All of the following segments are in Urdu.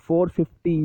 450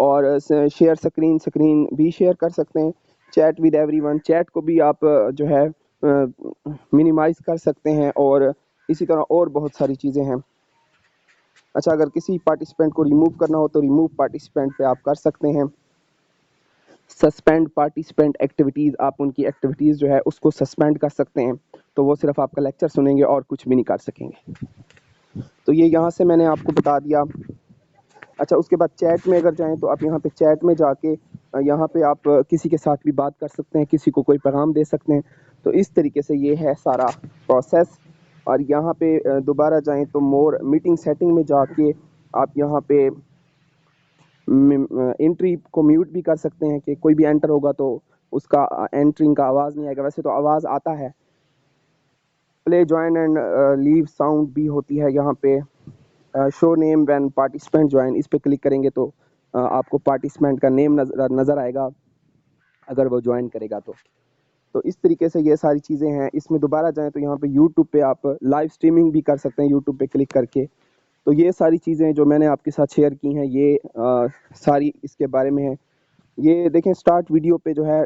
اور شیئر اسکرین بھی شیئر کر سکتے ہیں. Chat with every one, chat کو بھی آپ جو ہے منیمائز کر سکتے ہیں, اور اسی طرح اور بہت ساری چیزیں ہیں. اچھا, اگر کسی پارٹیسپینٹ کو ریموو کرنا ہو تو ریموو پارٹیسپینٹ پہ آپ کر سکتے ہیں. سسپینڈ پارٹیسپینٹ ایکٹیویٹیز, آپ ان کی ایکٹیویٹیز جو ہے اس کو سسپینڈ کر سکتے ہیں, تو وہ صرف آپ کا لیکچر سنیں گے اور کچھ بھی نہیں کر سکیں گے. تو یہ یہاں سے میں نے آپ کو بتا دیا. اچھا, اس کے بعد چیٹ میں اگر جائیں تو آپ یہاں پہ چیٹ میں جا کے یہاں پہ آپ کسی کے ساتھ بھی بات کر سکتے ہیں, کسی کو کوئی پیغام دے سکتے ہیں. تو اس طریقے سے یہ ہے سارا پروسیس. اور یہاں پہ دوبارہ جائیں تو مور میٹنگ سیٹنگ میں جا کے آپ یہاں پہ انٹری کو میوٹ بھی کر سکتے ہیں, کہ کوئی بھی انٹر ہوگا تو اس کا انٹرنگ کا آواز نہیں آئے گا. ویسے تو آواز آتا ہے. پلے جوائن اینڈ لیو ساؤنڈ بھی ہوتی ہے یہاں پہ. شو نیم وین پارٹیسپینٹ جوائن, اس پہ کلک کریں گے تو آپ کو پارٹیسپینٹ کا نیم نظر آئے گا اگر وہ جوائن کرے گا تو. تو اس طریقے سے یہ ساری چیزیں ہیں. اس میں دوبارہ جائیں تو یہاں پہ یوٹیوب پہ آپ لائیو اسٹریمنگ بھی کر سکتے ہیں, یوٹیوب پہ کلک کر کے. تو یہ ساری چیزیں جو میں نے آپ کے ساتھ شیئر کی ہیں, یہ ساری اس کے بارے میں ہیں. یہ دیکھیں اسٹارٹ ویڈیو پہ جو ہے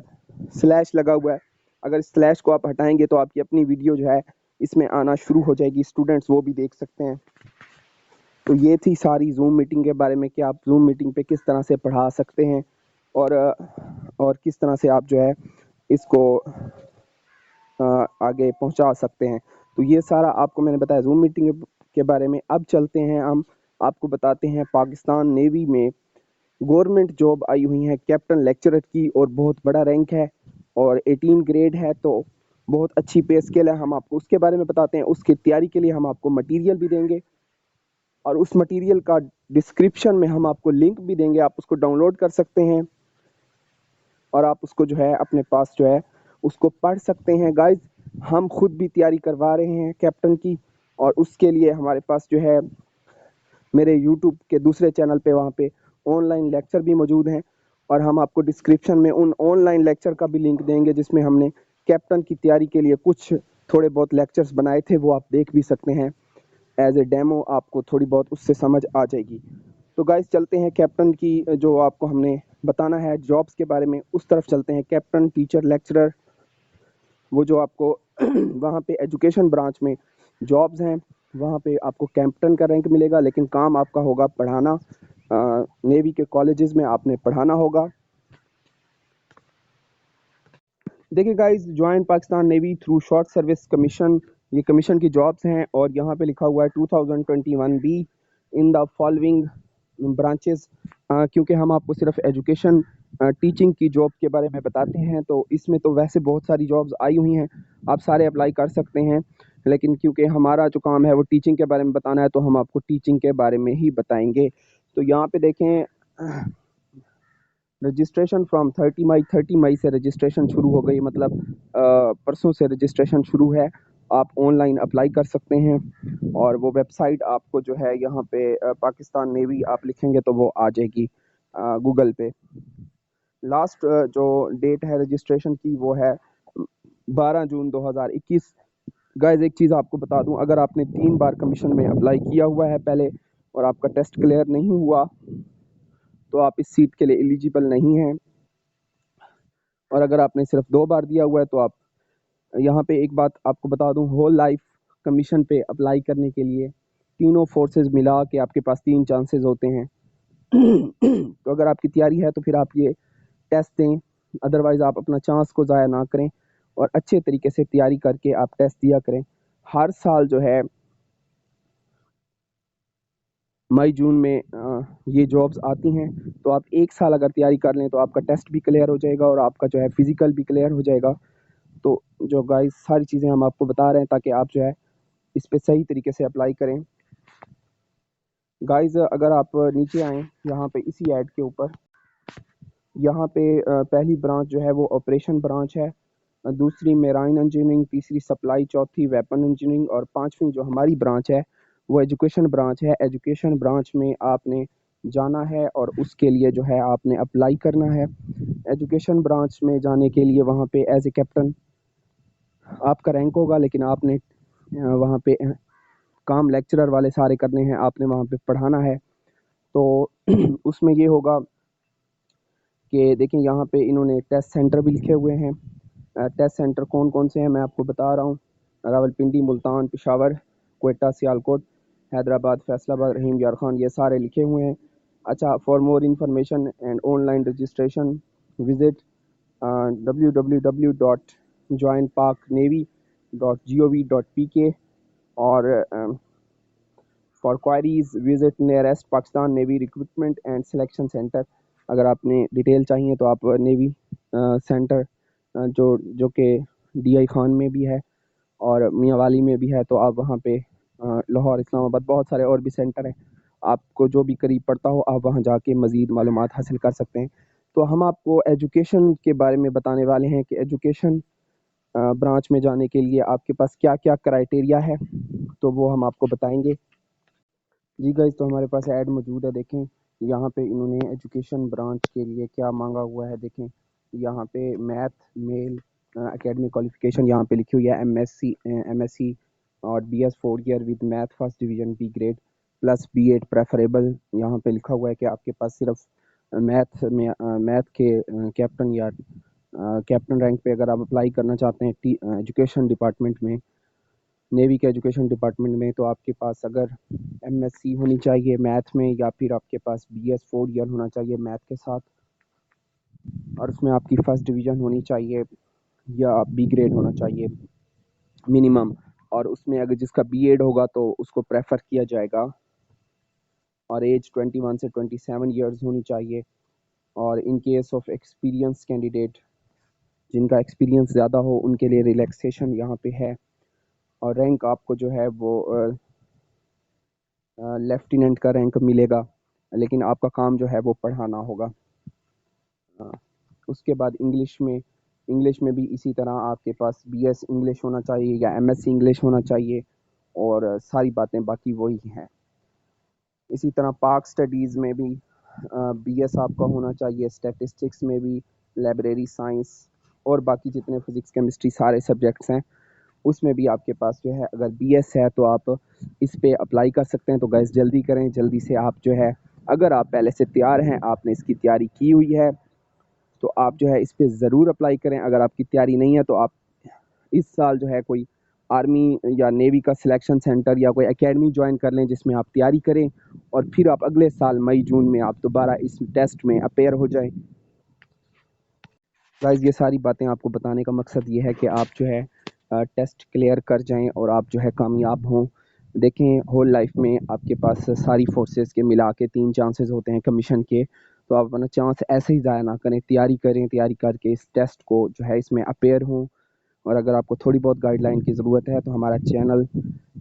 سلیش لگا ہوا ہے. اگر اس سلیش کو آپ ہٹائیں گے تو آپ کی اپنی ویڈیو جو ہے اس میں آنا شروع ہو جائے گی, اسٹوڈنٹس وہ بھی دیکھ سکتے ہیں. تو یہ تھی ساری زوم میٹنگ کے بارے میں, کہ آپ زوم میٹنگ پہ کس طرح سے پڑھا سکتے ہیں, اور کس طرح سے آپ جو ہے اس کو آگے پہنچا سکتے ہیں. تو یہ سارا آپ کو میں نے بتایا زوم میٹنگ کے بارے میں. اب چلتے ہیں ہم آپ کو بتاتے ہیں پاکستان نیوی میں گورنمنٹ جاب آئی ہوئی ہیں کیپٹن لیکچرر کی, اور بہت بڑا رینک ہے اور 18 گریڈ ہے, تو بہت اچھی پے اسکیل ہے. ہم آپ کو اس کے بارے میں بتاتے ہیں. اس کی تیاری کے لیے ہم آپ کو مٹیریل بھی دیں گے, اور اس مٹیریل کا ڈسکرپشن میں ہم آپ کو لنک بھی دیں گے, آپ اس کو ڈاؤن لوڈ کر سکتے ہیں, اور آپ اس کو جو ہے اپنے پاس جو ہے اس کو پڑھ سکتے ہیں. گائز, ہم خود بھی تیاری کروا رہے ہیں کیپٹن کی, اور اس کے لیے ہمارے پاس جو ہے میرے یوٹیوب کے دوسرے چینل پہ وہاں پہ آن لائن لیکچر بھی موجود ہیں, اور ہم آپ کو ڈسکرپشن میں ان آن لائن لیکچر کا بھی لنک دیں گے, جس میں ہم نے کیپٹن کی تیاری کے لیے کچھ تھوڑے بہت لیکچرز بنائے تھے, وہ آپ دیکھ بھی سکتے ہیں ایز اے ڈیمو. آپ کو تھوڑی بہت اس سے سمجھ آ جائے گی. تو گائز چلتے ہیں کیپٹن کی جو آپ کو ہم نے بتانا ہے جابس کے بارے میں, اس طرف چلتے ہیں. کیپٹن, ٹیچر, لیکچرر, وہ جو آپ کو وہاں پہ ایجوکیشن برانچ میں جابز ہیں, وہاں پہ آپ کو کیپٹن کا رینک ملے گا, لیکن کام آپ کا ہوگا پڑھانا. نیوی کے کالجز میں آپ نے پڑھانا ہوگا. دیکھیں guys, join Pakistan navy through short service commission, یہ کمیشن کی جابس ہیں, اور یہاں پہ لکھا ہوا ہے 2021 be in the following branches. کیونکہ ہم آپ کو صرف ایجوکیشن ٹیچنگ کی جاب کے بارے میں بتاتے ہیں, تو اس میں تو ویسے بہت ساری جابز آئی ہوئی ہیں, آپ سارے اپلائی کر سکتے ہیں, لیکن کیونکہ ہمارا جو کام ہے وہ ٹیچنگ کے بارے میں بتانا ہے, تو ہم آپ کو ٹیچنگ کے بارے میں ہی بتائیں گے. تو یہاں پہ دیکھیں, رجسٹریشن فرام 30 مئی سے رجسٹریشن شروع ہو گئی, مطلب پرسوں سے رجسٹریشن شروع ہے. آپ آن لائن اپلائی کر سکتے ہیں, اور وہ ویب سائٹ آپ کو جو ہے یہاں پہ پاکستان نیوی آپ لکھیں گے تو وہ آ جائے گی گوگل پہ. لاسٹ جو ڈیٹ ہے رجسٹریشن کی وہ ہے 12 جون 2021. گائز, ایک چیز آپ کو بتا دوں, اگر آپ نے 3 بار کمیشن میں اپلائی کیا ہوا ہے پہلے, اور آپ کا ٹیسٹ کلیئر نہیں ہوا, تو آپ اس سیٹ کے لیے ایلیجیبل نہیں ہیں. اور اگر آپ نے صرف 2 بار دیا ہوا ہے تو آپ یہاں پہ ایک بات آپ کو بتا دوں, ہول لائف کمیشن پہ اپلائی کرنے کے لیے تینوں فورسز ملا کے آپ کے پاس 3 چانسز ہوتے ہیں. تو اگر آپ کی تیاری ہے تو پھر آپ یہ ٹیسٹ دیں, ادروائز آپ اپنا چانس کو ضائع نہ کریں, اور اچھے طریقے سے تیاری کر کے آپ ٹیسٹ دیا کریں. ہر سال جو ہے مئی جون میں یہ جابز آتی ہیں, تو آپ 1 سال اگر تیاری کر لیں تو آپ کا ٹیسٹ بھی کلیئر ہو جائے گا, اور آپ کا جو ہے فزیکل بھی کلیئر ہو جائے گا. تو جو گائز ساری چیزیں ہم آپ کو بتا رہے ہیں تاکہ آپ جو ہے اس پہ صحیح طریقے سے اپلائی کریں. گائز, اگر آپ نیچے آئیں یہاں پہ اسی ایڈ کے اوپر, یہاں پہ پہلی برانچ جو ہے وہ آپریشن برانچ ہے, دوسری میرائن انجینئرنگ, تیسری سپلائی, چوتھی ویپن انجینئرنگ, اور 5ویں جو ہماری برانچ ہے وہ ایجوکیشن برانچ ہے. ایجوکیشن برانچ میں آپ نے جانا ہے, اور اس کے لیے جو ہے آپ نے اپلائی کرنا ہے. ایجوکیشن برانچ میں جانے کے لیے وہاں پہ ایز اے کیپٹن آپ کا رینک ہوگا, لیکن آپ نے وہاں پہ کام لیکچرر والے سارے کرنے ہیں, آپ نے وہاں پہ پڑھانا ہے. تو اس میں یہ ہوگا کہ دیکھیں یہاں پہ انہوں نے ٹیسٹ سینٹر بھی لکھے ہوئے ہیں. ٹیسٹ سینٹر کون کون سے ہیں میں آپ کو بتا رہا ہوں. راولپنڈی، ملتان، پشاور، کوئٹہ، سیالکوٹ، حیدرآباد، فیصل آباد، رحیم یار خان، یہ سارے لکھے ہوئے ہیں. اچھا، for more information and online registration visit www.joinparknavy.gov.pk اور for queries visit nearest Pakistan navy recruitment and selection centre. اگر آپ نے ڈیٹیل چاہیے تو آپ نیوی سینٹر جو کہ ڈی آئی خان میں بھی ہے اور میاں والی میں بھی ہے، تو آپ وہاں پہ لاہور، اسلام آباد، بہت سارے اور بھی سینٹر ہیں. آپ کو جو بھی قریب پڑتا ہو آپ وہاں جا کے مزید معلومات حاصل کر سکتے ہیں. تو ہم آپ کو ایجوکیشن کے بارے میں بتانے والے ہیں کہ ایجوکیشن برانچ میں جانے کے لیے آپ کے پاس کیا کیا کرائٹیریا ہے، تو وہ ہم آپ کو بتائیں گے. جی گائز، تو ہمارے پاس ایڈ موجود ہے. دیکھیں یہاں پہ انہوں نے ایجوکیشن برانچ کے لیے کیا مانگا ہوا ہے. دیکھیں یہاں پہ میتھ میل اکیڈمک کوالیفیکیشن یہاں پہ لکھی ہوئی ہے ایم ایس سی اور B S 4 year with math first division B grade plus B.Ed preferable. یہاں پہ لکھا ہوا ہے کہ آپ کے پاس صرف میتھ کے کیپٹن یا کیپٹن رینک پہ اگر آپ اپلائی کرنا چاہتے ہیں ایجوکیشن ڈپارٹمنٹ میں، نیوی کے ایجوکیشن ڈپارٹمنٹ میں، تو آپ کے پاس اگر MSc ہونی چاہیے میتھ میں، یا پھر آپ کے پاس BS 4 ایئر ہونا چاہیے میتھ کے ساتھ، اور اس میں آپ کی فرسٹ ڈویژن ہونی چاہیے یا B گریڈ ہونا چاہیے منیمم. اور اس میں اگر جس کا B.Ed ہوگا تو اس کو پریفر کیا جائے گا. اور ایج 21 سے 27 ایئرز ہونی چاہیے. اور in case of experience candidate, جن کا ایکسپیرینس زیادہ ہو، ان کے لیے ریلیکسیشن یہاں پہ ہے. اور رینک آپ کو جو ہے وہ لیفٹیننٹ کا رینک ملے گا، لیکن آپ کا کام جو ہے وہ پڑھانا ہوگا. اس کے بعد انگلش میں بھی اسی طرح آپ کے پاس BS انگلش ہونا چاہیے یا MSc انگلش ہونا چاہیے، اور ساری باتیں باقی وہی ہیں. اسی طرح پاک اسٹڈیز میں بھی BS آپ کا ہونا چاہیے. اسٹیٹسٹکس میں بھی، لائبریری سائنس اور باقی جتنے فزکس کیمسٹری سارے سبجیکٹس ہیں اس میں بھی آپ کے پاس جو ہے اگر BS ہے تو آپ اس پہ اپلائی کر سکتے ہیں. تو گائز جلدی کریں، جلدی سے آپ جو ہے، اگر آپ پہلے سے تیار ہیں، آپ نے اس کی تیاری کی ہوئی ہے، تو آپ جو ہے اس پہ ضرور اپلائی کریں. اگر آپ کی تیاری نہیں ہے تو آپ اس سال جو ہے کوئی آرمی یا نیوی کا سلیکشن سینٹر یا کوئی اکیڈمی جوائن کر لیں جس میں آپ تیاری کریں، اور پھر آپ اگلے سال مئی جون میں آپ دوبارہ اس ٹیسٹ میں اپیئر ہو جائیں. گائز یہ ساری باتیں آپ کو بتانے کا مقصد یہ ہے کہ آپ جو ہے ٹیسٹ کلیئر کر جائیں اور آپ جو ہے کامیاب ہوں. دیکھیں ہول لائف میں آپ کے پاس ساری فورسز کے ملا کے 3 چانسز ہوتے ہیں کمیشن کے، تو آپ اپنا چانس ایسے ہی ضائع نہ کریں. تیاری کریں، تیاری کر کے اس ٹیسٹ کو جو ہے اس میں اپیئر ہوں. اور اگر آپ کو تھوڑی بہت گائیڈ لائن کی ضرورت ہے تو ہمارا چینل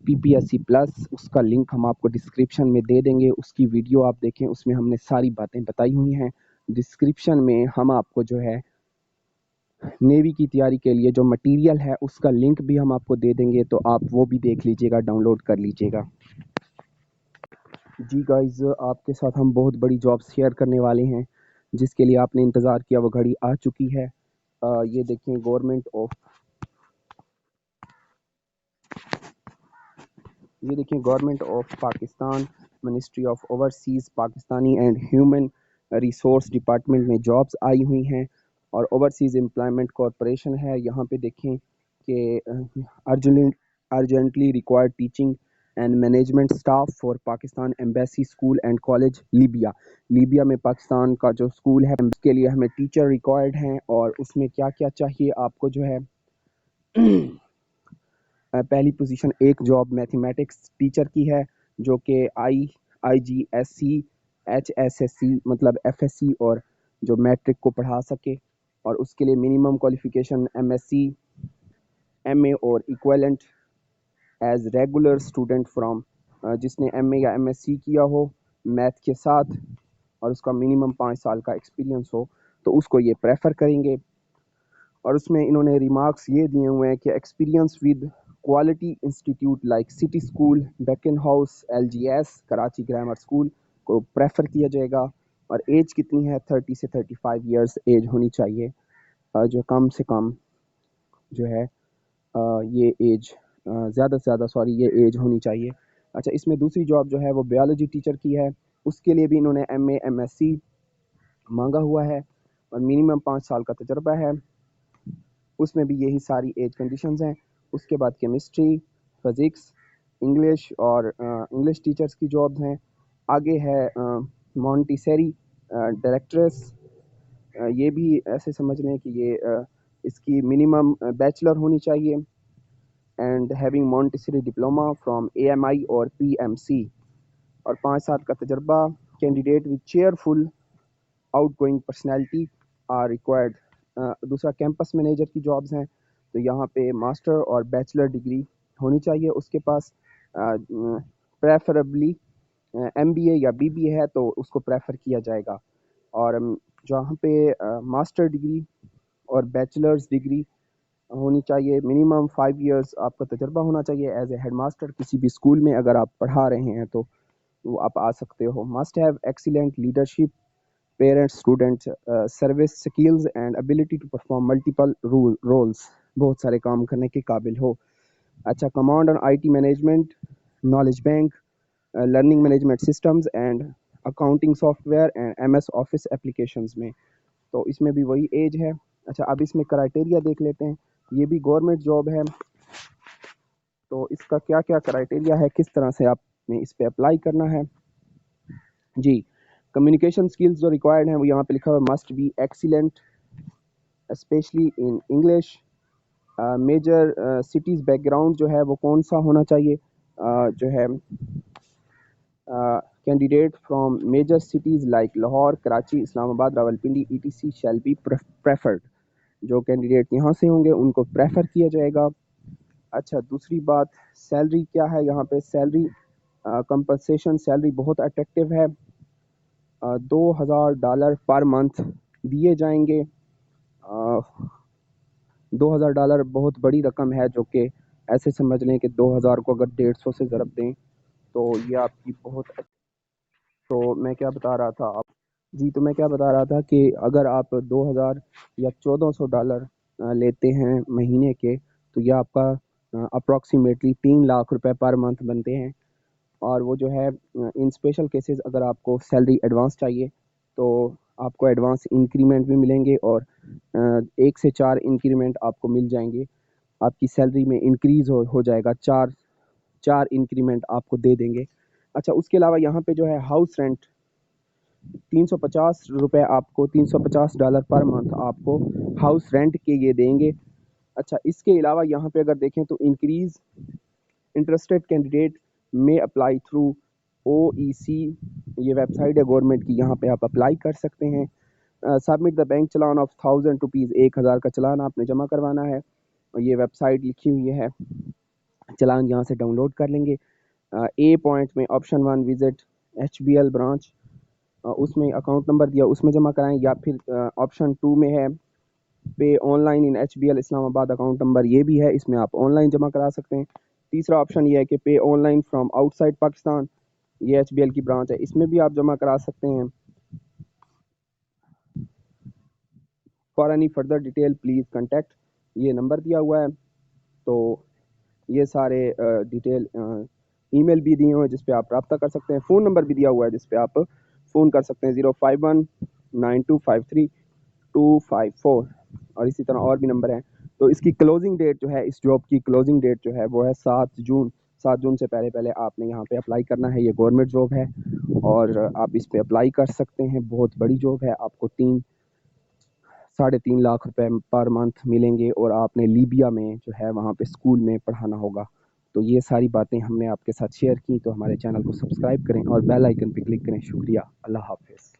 PPSC پلس، اس کا لنک ہم آپ کو ڈسکرپشن میں دے دیں گے. اس کی ویڈیو آپ دیکھیں، اس میں ہم نے ساری باتیں بتائی ہوئی ہیں. ڈسکرپشن میں ہم آپ کو جو ہے نیوی کی تیاری کے لیے جو مٹیریل ہے اس کا لنک بھی ہم آپ کو دے دیں گے، تو آپ وہ بھی دیکھ لیجئے گا، ڈاؤن لوڈ کر لیجئے گا. جی گائز، آپ کے ساتھ ہم بہت بڑی جاب شیئر کرنے والے ہیں جس کے لیے آپ نے انتظار کیا، وہ گھڑی آ چکی ہے. یہ دیکھیں government of Pakistan, ministry of overseas Pakistani and human resource department میں جابز آئی ہوئی ہیں، اور اوورسیز امپلائمنٹ کارپوریشن ہے. یہاں پہ دیکھیں کہ urgently required teaching and management staff for Pakistan embassy school and college Libya میں پاکستان کا جو اسکول ہے اس کے لیے ہمیں ٹیچر ریکوائرڈ ہیں. اور اس میں کیا کیا چاہیے آپ کو جو ہے، پہلی پوزیشن ایک جاب میتھمیٹکس ٹیچر کی ہے جو کہ IGSC HSSC مطلب FSC اور جو میٹرک کو پڑھا سکے، اور اس کے لیے منیمم کوالیفیکیشن MSc MA اور equivalent as regular student from, جس نے MA یا MSc کیا ہو میتھ کے ساتھ اور اس کا منیمم 5 سال کا ایکسپیرینس ہو، تو اس کو یہ پریفر کریں گے. اور اس میں انہوں نے ریمارکس یہ دیے ہوئے ہیں کہ experience with quality institute like city school, deacon house, LGS Karachi grammar school کو پریفر کیا جائے گا. اور ایج کتنی ہے؟ 30 سے 35 ایئرس ایج ہونی چاہیے، جو کم سے کم جو ہے یہ ایج زیادہ سے زیادہ یہ ایج ہونی چاہیے. اچھا، اس میں دوسری جاب جو ہے وہ بیالوجی ٹیچر کی ہے، اس کے لیے بھی انہوں نے MA MSc مانگا ہوا ہے. اور منیمم 5 سال کا تجربہ ہے. اس میں بھی یہی ساری ایج کنڈیشنز ہیں. اس کے بعد کیمسٹری، فزکس، انگلش اور انگلش ٹیچرز کی جابز ہیں. آگے ہے مونٹیسری ڈائریکٹریس. یہ بھی ایسے سمجھ لیں کہ یہ اس کی منیمم بیچلر ہونی چاہیے. And having Montessori diploma from AMI اور PMC اور 5 سال کا تجربہ. Candidate with cheerful outgoing personality are required. دوسرا کیمپس مینیجر کی جابز ہیں. تو یہاں پہ ماسٹر اور بیچلر ڈگری ہونی چاہیے اس کے پاس. پریفریبلی MBA یا BBA ہے تو اس کو پریفر کیا جائے گا. اور جہاں پہ ماسٹر ڈگری اور بیچلرز ڈگری ہونی چاہیے. منیمم 5 ایئرس آپ کا تجربہ ہونا چاہیے ایز اے ہیڈ ماسٹر کسی بھی اسکول میں. اگر آپ پڑھا رہے ہیں تو وہ آپ آ سکتے ہو. Must have excellent leadership, parents student service skills and ability to perform multiple roles. بہت سارے کام کرنے کے قابل ہو. اچھا، command on IT management, knowledge bank, learning management systems and accounting soft and MS office applications میں. تو اس میں بھی وہی ایج ہے. اچھا، اب اس میں کرائٹیریا دیکھ لیتے ہیں. یہ بھی گورنمنٹ جاب ہے تو اس کا کیا کیا کرائٹیریا ہے، کس طرح سے آپ نے اس پہ اپلائی کرنا ہے. جی، کمیونیکیشن اسکلز جو ریکوائرڈ ہیں وہ یہاں پہ لکھا ہوا must be excellent especially in English. Major cities background جو ہے وہ کون سا ہونا چاہیے، جو ہے candidate from major cities like Lahore, Karachi, Islamabad, Rawalpindi ETC shall be preferred. جو کینڈیڈیٹ یہاں سے ہوں گے ان کو پریفر کیا جائے گا. اچھا، دوسری بات سیلری کیا ہے. یہاں پہ سیلری کمپنسیشن سیلری بہت اٹریکٹیو ہے. $2,000 پر منتھ دیے جائیں گے. $2,000 بہت بڑی رقم ہے، جو کہ ایسے سمجھ لیں کہ 2,000 کو اگر 150 سے ضرب دیں تو یہ آپ کی بہت. تو میں کیا بتا رہا تھا آپ جی تو میں کیا بتا رہا تھا کہ اگر آپ 2,000 یا $1,400 لیتے ہیں مہینے کے تو یہ آپ کا اپروکسیمیٹلی 3 لاکھ روپے پر منتھ بنتے ہیں. اور وہ جو ہے ان اسپیشل کیسز اگر آپ کو سیلری ایڈوانس چاہیے تو آپ کو ایڈوانس انکریمنٹ بھی ملیں گے اور 1 سے 4 انکریمنٹ آپ کو مل جائیں گے. آپ کی سیلری میں انکریز ہو جائے گا. 4 انکریمنٹ آپ کو دے دیں گے. اچھا، اس کے علاوہ یہاں پہ جو ہے ہاؤس رینٹ $350 آپ کو $350 پر منتھ آپ کو ہاؤس رینٹ کے یہ دیں گے. اچھا، اس کے علاوہ یہاں پہ اگر دیکھیں تو انکریز انٹرسٹڈ کینڈیڈیٹ میں اپلائی تھرو OEC. یہ ویب سائٹ ہے گورنمنٹ کی، یہاں پہ آپ اپلائی کر سکتے ہیں. Submit the bank challan of ₹1,000 1,000 کا چلان آپ نے جمع کروانا ہے. یہ ویب سائٹ لکھی ہوئی ہے، چلان یہاں سے ڈاؤن لوڈ کر لیں گے. A پوائنٹ میں آپشن 1 وزٹ HBL برانچ، اس میں اکاؤنٹ نمبر دیا اس میں جمع کرائیں. یا پھر آپشن 2 میں ہے پے آن لائن ان HBL اسلام آباد، اکاؤنٹ نمبر یہ بھی ہے، اس میں آپ آن لائن جمع کرا سکتے ہیں. تیسرا آپشن یہ ہے کہ pay online from outside Pakistan, یہ HBL کی برانچ ہے، اس میں بھی آپ جمع کرا سکتے ہیں. For any further detail please contact, یہ نمبر دیا ہوا ہے. تو یہ سارے ڈیٹیل ای میل بھی دیے ہوئے ہیں جس پہ آپ رابطہ کر سکتے ہیں. فون نمبر بھی دیا ہوا ہے جس پہ آپ فون کر سکتے ہیں 0519253 254. اور اسی طرح اور بھی نمبر ہیں. تو اس کی کلوزنگ ڈیٹ جو ہے، اس جاب کی کلوزنگ ڈیٹ جو ہے وہ ہے 7 جون. 7 جون سے پہلے آپ نے یہاں پہ اپلائی کرنا ہے. یہ گورنمنٹ جاب ہے اور آپ اس پہ اپلائی کر سکتے ہیں. بہت بڑی جاب ہے. آپ کو 3.5 لاکھ روپے پر منتھ ملیں گے اور آپ نے لیبیا میں جو ہے وہاں پہ اسکول میں پڑھانا ہوگا. تو یہ ساری باتیں ہم نے آپ کے ساتھ شیئر کی. تو ہمارے چینل کو سبسکرائب کریں اور بیل آئیکن پہ کلک کریں. شکریہ. اللہ حافظ.